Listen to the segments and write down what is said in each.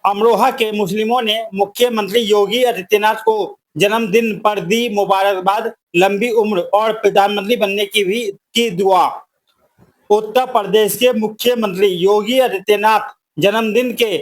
अमरोहा के मुस्लिमों ने मुख्यमंत्री योगी आदित्यनाथ को जन्मदिन पर दी मुबारकबाद, लंबी उम्र और प्रधानमंत्री बनने की भी की दुआ। उत्तर प्रदेश के मुख्यमंत्री योगी आदित्यनाथ जन्मदिन के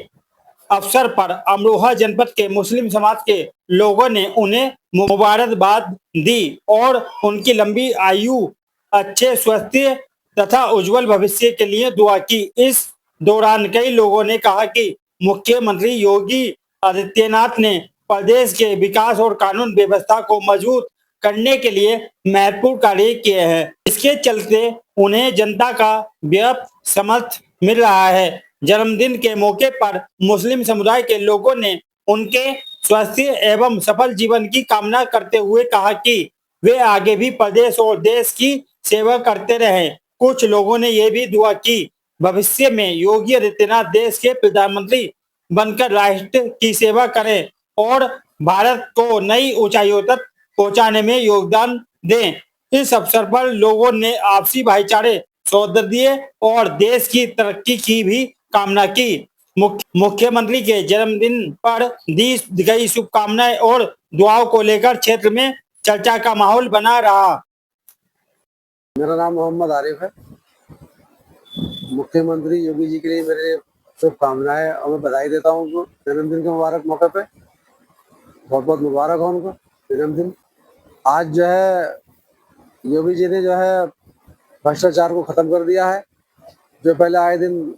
अवसर पर अमरोहा जनपद के मुस्लिम समाज के लोगों ने उन्हें मुबारकबाद दी और उनकी लंबी आयु, अच्छे स्वास्थ्य तथा उज्जवल भविष्य के लिए दुआ की। इस दौरान कई लोगों ने कहा कि मुख्यमंत्री योगी आदित्यनाथ ने प्रदेश के विकास और कानून व्यवस्था को मजबूत करने के लिए महत्वपूर्ण कार्य किए हैं। इसके चलते उन्हें जनता का व्यापक समर्थन मिल रहा है। जन्मदिन के मौके पर मुस्लिम समुदाय के लोगों ने उनके स्वास्थ्य एवं सफल जीवन की कामना करते हुए कहा कि वे आगे भी प्रदेश और देश की सेवा करते रहें। कुछ लोगों ने यह भी दुआ की भविष्य में योगी आदित्यनाथ देश के प्रधानमंत्री बनकर राष्ट्र की सेवा करें और भारत को नई ऊंचाइयों तक पहुंचाने में योगदान दें। इस अवसर पर लोगों ने आपसी भाईचारे, सौहार्द और देश की तरक्की की भी कामना की। मुख्यमंत्री के जन्मदिन पर दी गई शुभकामनाएं और दुआओं को लेकर क्षेत्र में चर्चा का माहौल बना रहा। मेरा नाम मोहम्मद आरिफ है। मुख्यमंत्री योगी जी के लिए मेरे शुभकामनाएं और मैं बधाई देता हूँ उनको जन्मदिन के मुबारक मौके पे। बहुत बहुत मुबारक हो उनको जन्मदिन। आज जो है योगी जी ने जो है भ्रष्टाचार को खत्म कर दिया है। जो पहले आए दिन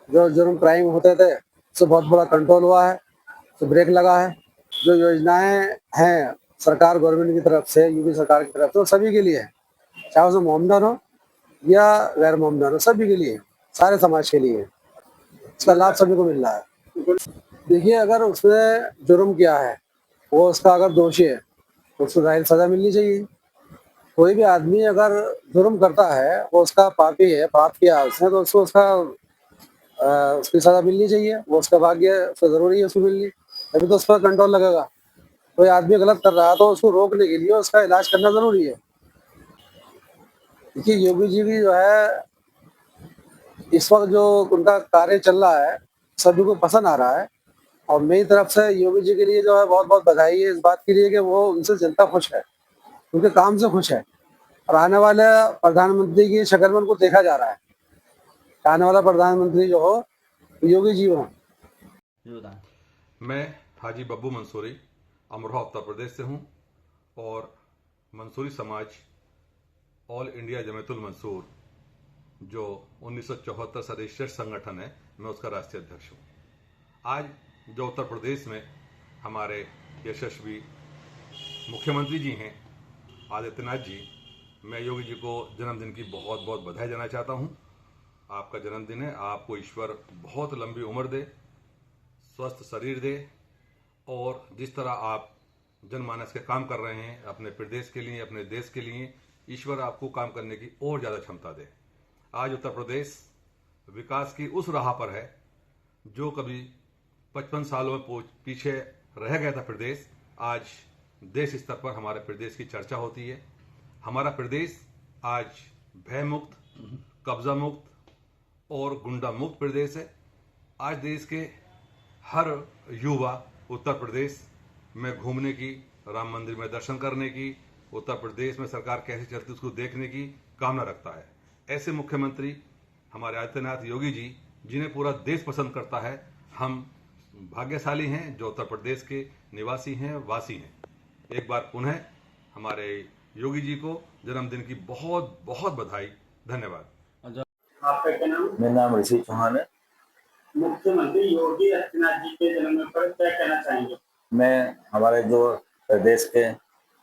जो जुर्म क्राइम होते थे उससे बहुत बड़ा कंट्रोल हुआ है, तो ब्रेक लगा है। जो योजनाएं हैं सरकार गवर्नमेंट की तरफ से, यूपी सरकार की तरफ से, वो सभी के लिए है, चाहे उसमें मोमडन हो या गैर मोमडन हो, सभी के लिए, सारे समाज के लिए इसका लाभ सभी को मिल रहा है। देखिए, अगर उसने जुर्म किया है, वो उसका अगर दोषी है तो उसको जाहिर सजा मिलनी चाहिए। कोई भी आदमी अगर जुर्म करता है, वो उसका पापी है, पाप किया उसने, तो उसको उसकी सजा मिलनी चाहिए। वो उसका भाग्य, उसका जरूरी है उसको मिलनी, अभी तो उस पर कंट्रोल लगेगा। कोई आदमी गलत कर रहा है तो उसको रोकने के लिए उसका इलाज करना जरूरी है। देखिए, योगी जी की जो है इस वक्त जो उनका कार्य चल रहा है सभी को पसंद आ रहा है, और मेरी तरफ से योगी जी के लिए जो है बहुत बहुत बधाई है इस बात के लिए कि वो उनसे जनता खुश है, उनके काम से खुश है। और आने वाले प्रधानमंत्री की शक्ल में उनको देखा जा रहा है, आने वाला प्रधानमंत्री जो हो योगी जी हो। मैं हाजी बब्बू मंसूरी अमरोहा उत्तर प्रदेश से हूं और मंसूरी समाज ऑल इंडिया जमीयतुल मंसूर जो 1974 से रजिस्टर्ड संगठन है, मैं उसका राष्ट्रीय अध्यक्ष हूं। आज जो उत्तर प्रदेश में हमारे यशस्वी मुख्यमंत्री जी हैं आदित्यनाथ जी, मैं योगी जी को जन्मदिन की बहुत बहुत बधाई देना चाहता हूं। आपका जन्मदिन है, आपको ईश्वर बहुत लंबी उम्र दे, स्वस्थ शरीर दे, और जिस तरह आप जनमानस के काम कर रहे हैं अपने प्रदेश के लिए, अपने देश के लिए, ईश्वर आपको काम करने की और ज़्यादा क्षमता दे। आज उत्तर प्रदेश विकास की उस राह पर है जो कभी 55 सालों में पीछे रह गया था प्रदेश। आज देश स्तर पर हमारे प्रदेश की चर्चा होती है। हमारा प्रदेश आज भय मुक्त, कब्जा मुक्त और गुंडा मुक्त प्रदेश है। आज देश के हर युवा उत्तर प्रदेश में घूमने की, राम मंदिर में दर्शन करने की, उत्तर प्रदेश में सरकार कैसे चलती उसको देखने की कामना रखता है। ऐसे मुख्यमंत्री हमारे आदित्यनाथ योगी जी, जिन्हें पूरा देश पसंद करता है, हम भाग्यशाली हैं जो उत्तर प्रदेश के निवासी हैं, वासी हैं। एक बार पुनः हमारे योगी जी को जन्मदिन की बहुत बहुत बधाई। धन्यवाद। आपका क्या नाम? मेरा नाम ऋषि चौहान है। मुख्यमंत्री योगी आदित्यनाथ जी के जन्मदिन पर क्या कहना चाहेंगे? मैं हमारे जो प्रदेश के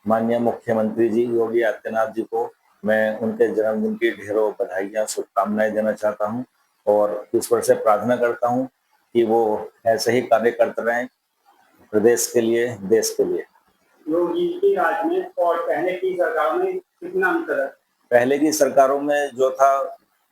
माननीय मुख्यमंत्री जी योगी आदित्यनाथ जी को मैं उनके जन्मदिन की ढेरों बधाइयाँ, शुभकामनाएं देना चाहता हूं, और ईश्वर से प्रार्थना करता हूं कि वो ऐसे ही कार्य करते रहें प्रदेश के लिए, देश के लिए। योगी की राज में और पहले की सरकारों में कितना अंतर है? पहले की सरकारों में जो था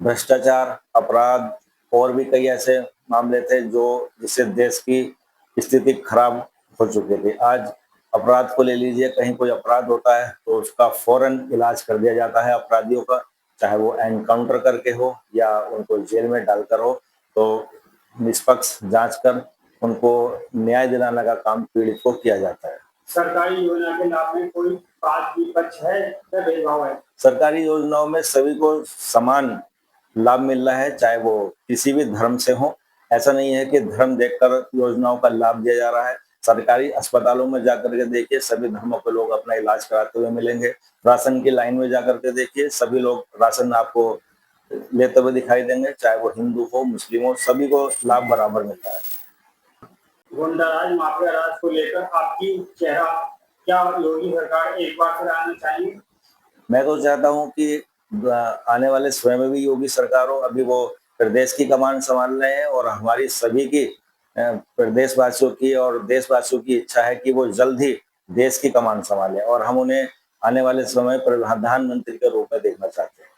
भ्रष्टाचार, अपराध और भी कई ऐसे मामले थे जिससे देश की स्थिति खराब हो चुकी थी। आज अपराध को ले लीजिए, कहीं कोई अपराध होता है तो उसका फौरन इलाज कर दिया जाता है अपराधियों का, चाहे वो एनकाउंटर करके हो या उनको जेल में डालकर हो, तो निष्पक्ष जांच कर उनको न्याय दिलाने का काम पीड़ित को किया जाता है। सरकारी योजना के लाभ में कोई बात विपक्ष है या भेदभाव है? सरकारी योजनाओं में सभी को समान लाभ मिल रहा है, चाहे वो किसी भी धर्म से हो। ऐसा नहीं है कि धर्म देखकर योजनाओं का लाभ दिया जा रहा है। सरकारी अस्पतालों में जाकर के देखिए, सभी धर्मों के लोग अपना इलाज कराते हुए मिलेंगे। राशन की लाइन में जाकर के देखिए, सभी लोग राशन आपको लेते हुए दिखाई देंगे, चाहे वो हिंदू हो, मुस्लिम हो, सभी को लाभ बराबर मिलता है। गुंडाराज माफिया राज को लेकर आपकी चेहरा, क्या योगी सरकार एक बार फिर आना चाहिए? मैं तो चाहता हूं कि आने वाले समय में भी योगी सरकार हो। अभी वो प्रदेश की कमान संभाल रहे हैं और हमारी सभी की प्रदेशवासियों की और देशवासियों की इच्छा है कि वो जल्द ही देश की कमान संभाले और हम उन्हें आने वाले समय प्रधानमंत्री के रूप में देखना चाहते हैं।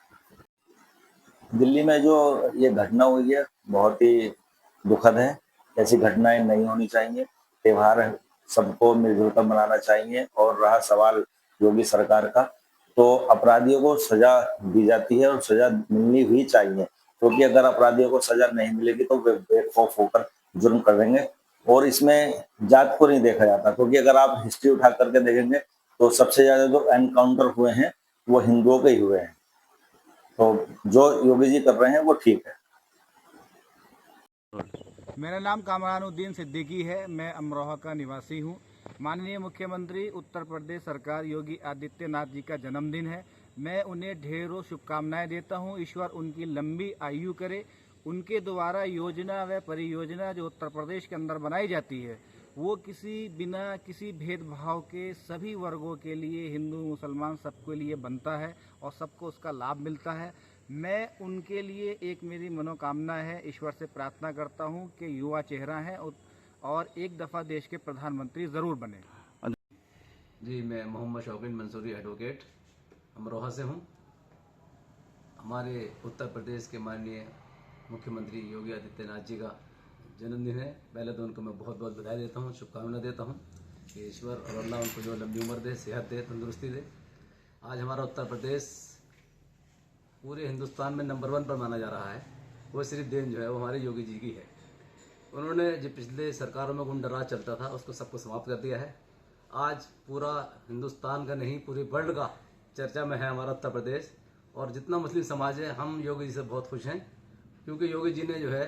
दिल्ली में जो ये घटना हुई है बहुत ही दुखद है। ऐसी घटनाएं नहीं होनी चाहिए। त्योहार सबको मिलजुल कर मनाना चाहिए। और रहा सवाल योगी सरकार का, तो अपराधियों को सजा दी जाती है और सजा मिलनी भी चाहिए, क्योंकि अगर अपराधियों को सजा नहीं मिलेगी तो वे बेखौफ होकर जुर्म करेंगे। और इसमें जात को नहीं देखा जाता, क्योंकि अगर आप हिस्ट्री उठा करके देखेंगे तो सबसे ज्यादा जो एनकाउंटर हुए हैं वो हिंदुओं के ही हुए हैं। तो जो योगी जी कर रहे हैं वो ठीक है। मेरा नाम कामरानुद्दीन सिद्दीकी है। मैं अमरोहा का निवासी हूँ। माननीय मुख्यमंत्री उत्तर प्रदेश सरकार योगी आदित्यनाथ जी का जन्मदिन है। मैं उन्हें ढेरों शुभकामनाएं देता हूँ। ईश्वर उनकी लंबी आयु करे। उनके द्वारा योजना व परियोजना जो उत्तर प्रदेश के अंदर बनाई जाती है वो बिना किसी भेदभाव के सभी वर्गों के लिए, हिंदू मुसलमान सबके लिए बनता है और सबको उसका लाभ मिलता है। मैं उनके लिए एक मेरी मनोकामना है, ईश्वर से प्रार्थना करता हूं कि युवा चेहरा है और एक दफ़ा देश के प्रधानमंत्री ज़रूर बने। जी, मैं मोहम्मद शौकीन मंसूरी एडवोकेट अमरोहा से हूं। हमारे उत्तर प्रदेश के माननीय मुख्यमंत्री योगी आदित्यनाथ जी का जन्मदिन है। पहले तो उनको मैं बहुत बहुत बधाई देता हूं, शुभकामना देता हूं कि ईश्वर और अल्लाह उनको जो लंबी उम्र दे, सेहत दे, तंदुरुस्ती दे। आज हमारा उत्तर प्रदेश पूरे हिंदुस्तान में नंबर 1 पर माना जा रहा है। वो सिर्फ देन जो है वो हमारे योगी जी की है। उन्होंने जो पिछले सरकारों में गुंडाराज चलता था उसको सबको समाप्त कर दिया है। आज पूरा हिंदुस्तान का नहीं, पूरे वर्ल्ड का चर्चा में है हमारा उत्तर प्रदेश। और जितना मुस्लिम समाज है, हम योगी जी से बहुत खुश हैं, क्योंकि योगी जी ने जो है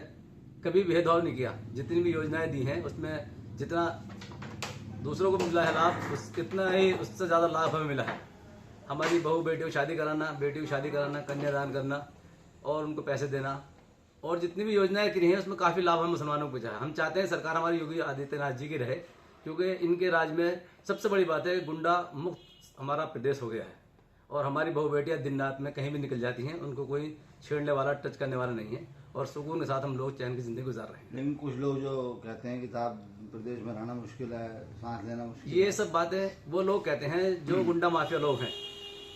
कभी भेदभाव नहीं किया। जितनी भी योजनाएं दी हैं उसमें जितना दूसरों को मिला है लाभ, कितना ही उससे ज़्यादा लाभ हमें मिला है। हमारी बहू बेटियों को शादी कराना, कन्यादान करना और उनको पैसे देना और जितनी भी योजनाएं की रही हैं उसमें काफ़ी लाभ हम मुसलमानों को पहुंचा है। हम चाहते हैं सरकार हमारी योगी आदित्यनाथ जी की रहे, क्योंकि इनके राज में सबसे बड़ी बात है गुंडा मुक्त हमारा प्रदेश हो गया है। और हमारी बहू बेटियाँ दिन रात में कहीं भी निकल जाती हैं, उनको कोई छेड़ने वाला, टच करने वाला नहीं है और सुकून के साथ हम लोग चैन की जिंदगी गुजार रहे हैं। लेकिन कुछ लोग जो कहते हैं कि साहब प्रदेश में रहना मुश्किल है, सांस लेना मुश्किल है, ये सब बातें वो लोग कहते हैं जो गुंडा माफिया लोग हैं।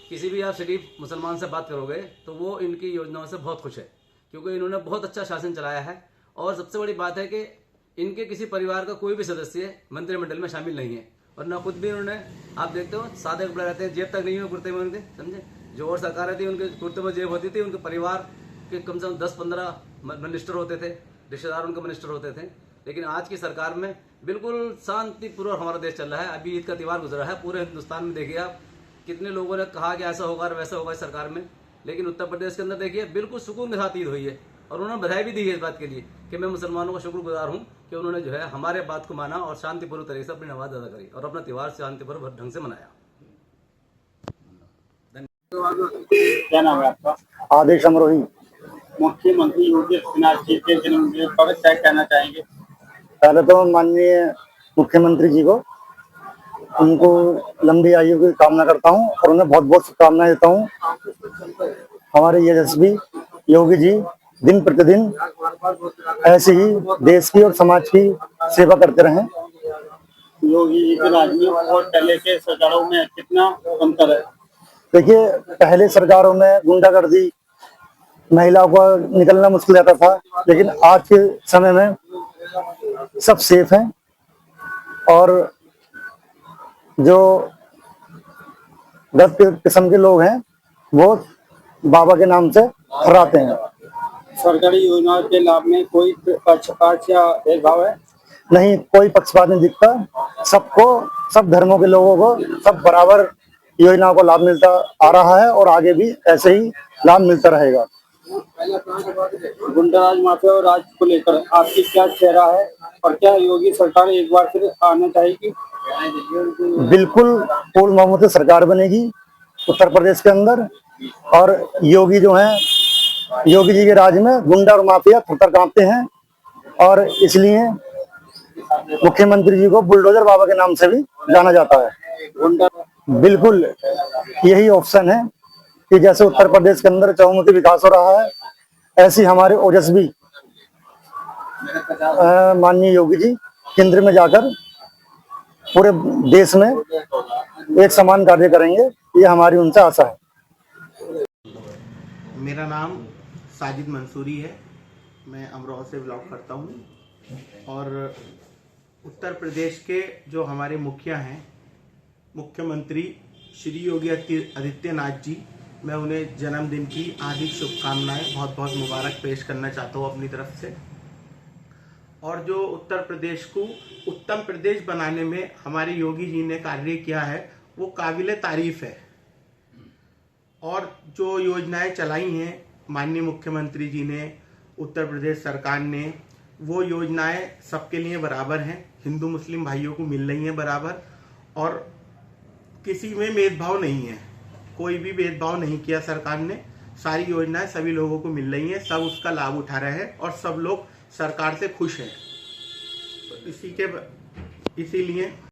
किसी भी आप शरीफ मुसलमान से बात करोगे तो वो इनकी योजनाओं से बहुत खुश है, क्योंकि इन्होंने बहुत अच्छा शासन चलाया है। और सबसे बड़ी बात है कि इनके किसी परिवार का कोई भी सदस्य मंत्रिमंडल में शामिल नहीं है और न खुद भी उन्होंने, आप देखते हो सादे कपड़े रहते हैं, जेब तक नहीं हो कुर्ते में उनके, समझे। जो और सरकार रहती उनके कुर्ते में जेब होती थी, उनके परिवार के कम से कम 10-15 मिनिस्टर होते थे, रिश्तेदार उनके मिनिस्टर होते थे। लेकिन आज की सरकार में बिल्कुल शांतिपूर्वक हमारा देश चल रहा है। अभी ईद का त्यौहार गुजरा है, पूरे हिंदुस्तान में देखिए आप कितने लोगों ने कहा कि ऐसा होगा और वैसा होगा इस सरकार में, लेकिन उत्तर प्रदेश के अंदर देखिए बिल्कुल सुकून के साथ ईद हुई है। और उन्होंने बधाई भी दी है इस बात के लिए कि मैं मुसलमानों का शुक्रगुजार हूँ कि उन्होंने जो है हमारे बात को माना और शांतिपूर्ण तरीके से अपनी नमाज अदा करी और अपना त्यौहार शांतिपूर्ण ढंग से मनाया। क्या नाम है आपका? आदेश अमरोही। मुख्यमंत्री योगी आदित्यनाथ जी के जन्मदिन पर क्या कहना चाहेंगे? पहले तो माननीय मुख्यमंत्री जी को, उनको लंबी आयु की कामना करता हूँ और उन्हें बहुत बहुत शुभकामनाएं देता हूँ। हमारे यशस्वी योगी जी दिन प्रतिदिन ऐसे ही देश की और समाज की सेवा करते रहें। योगी जी के राज में और पहले के सरकारों में कितना अंतर है? देखिए, पहले सरकारों में गुंडागर्दी, महिलाओं को निकलना मुश्किल रहता था, लेकिन आज के समय में सब सेफ हैं और जो गलत किस्म के लोग हैं वो बाबा के नाम से हराते हैं। सरकारी योजनाओं के लाभ में कोई पक्षपात या भेदभाव है? नहीं कोई पक्षपात नहीं दिखता। सबको, सब धर्मों के लोगों को सब बराबर योजनाओं का लाभ मिलता आ रहा है और आगे भी ऐसे ही लाभ मिलता रहेगा। गुंडाराज माफिया और राज को लेकर आपकी क्या चेहरा है और क्या योगी सरकार एक बार फिर आना चाहेगी? बिल्कुल पूर्ण बहुमत से सरकार बनेगी उत्तर प्रदेश के अंदर, और योगी जो हैं, योगी जी के राज में गुंडा और माफिया थर-थर कांपते हैं, और इसलिए मुख्यमंत्री जी को बुलडोजर बाबा के नाम से भी जाना जाता है। बिल्कुल यही ऑप्शन है कि जैसे उत्तर प्रदेश के अंदर चहुमुखी विकास हो रहा है, ऐसी हमारे ओजस्वी माननीय योगी जी केंद्र में जाकर पूरे देश में एक समान कार्य करेंगे, ये हमारी उनसे आशा है। मेरा नाम साजिद मंसूरी है, मैं अमरोहा से ब्लॉग करता हूँ। और उत्तर प्रदेश के जो हमारे मुखिया हैं, मुख्यमंत्री श्री योगी आदित्यनाथ जी, मैं उन्हें जन्मदिन की हार्दिक शुभकामनाएं, बहुत बहुत मुबारक पेश करना चाहता हूँ अपनी तरफ से। और जो उत्तर प्रदेश को उत्तम प्रदेश बनाने में हमारे योगी जी ने कार्य किया है, वो काबिले तारीफ है। और जो योजनाएं चलाई हैं माननीय मुख्यमंत्री जी ने, उत्तर प्रदेश सरकार ने, वो योजनाएं सबके लिए बराबर हैं, हिंदू मुस्लिम भाइयों को मिल रही हैं बराबर, और किसी में भेदभाव नहीं है, कोई भी भेदभाव नहीं किया सरकार ने। सारी योजनाएं सभी लोगों को मिल रही हैं, सब उसका लाभ उठा रहे हैं और सब लोग सरकार से खुश हैं। तो इसीलिए